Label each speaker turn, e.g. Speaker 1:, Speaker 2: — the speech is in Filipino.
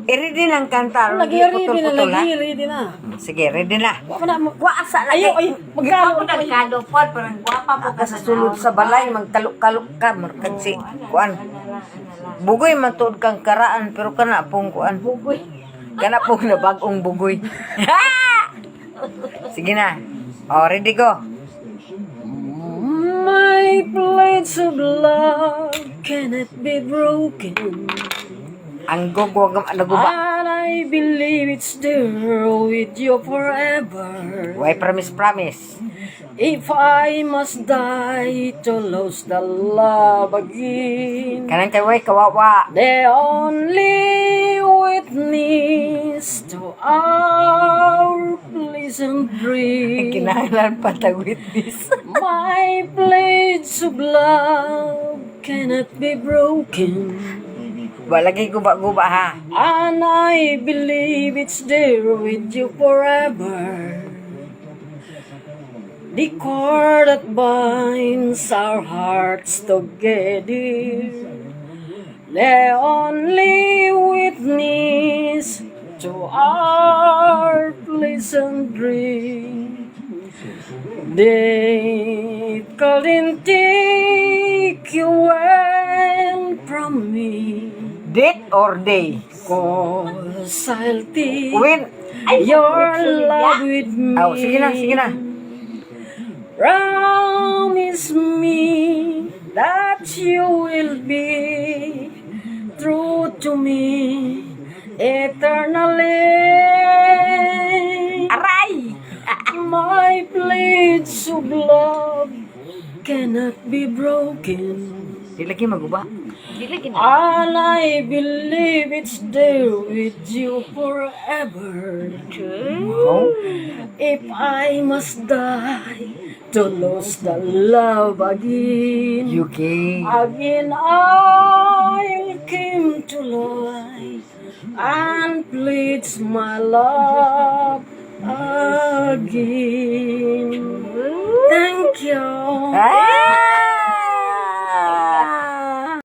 Speaker 1: I-ready ng kanta.
Speaker 2: Ready na.
Speaker 1: Sige, ready na.
Speaker 2: Asa na. Ay, magkano
Speaker 3: Ako nagkadupod, parang guwapa po ka
Speaker 1: Sa sulod sa balay, magkalok-kalok ka. Markagsi, kuan. Bugoy man tuod kang karaan, pero kana pong kuan.
Speaker 3: bugoy.
Speaker 1: Kana pong na bagong bugoy. Sige na. Oh, ready go.
Speaker 2: My plates of love cannot be broken.
Speaker 1: Ang gugwag naguba.
Speaker 2: And I believe it's there with you forever.
Speaker 1: Why promise.
Speaker 2: If I must die to lose the love again,
Speaker 1: Kanang kay way kawawa.
Speaker 2: the only witness to our pleasant dream.
Speaker 1: Kinahanglan pa tag witness.
Speaker 2: My plates of love cannot be broken.
Speaker 1: Walagi guba-guba ha.
Speaker 2: And I believe it's there with you forever. The cord that binds our hearts together, the only witness to our pleasant dream. They couldn't take you away from me,
Speaker 1: Date or day?
Speaker 2: 'cause I'll take
Speaker 1: Win.
Speaker 2: your love with me.
Speaker 1: Oh, sige na.
Speaker 2: Promise me that you will be true to me eternally.
Speaker 1: Aray!
Speaker 2: My plates of love cannot be broken.
Speaker 1: Di lagi maguba.
Speaker 3: Dili gina.
Speaker 2: And I believe it's there with you forever.
Speaker 1: Oh?
Speaker 2: If I must die to lose the love again,
Speaker 1: UK.
Speaker 2: again I came to life and pleads my love again.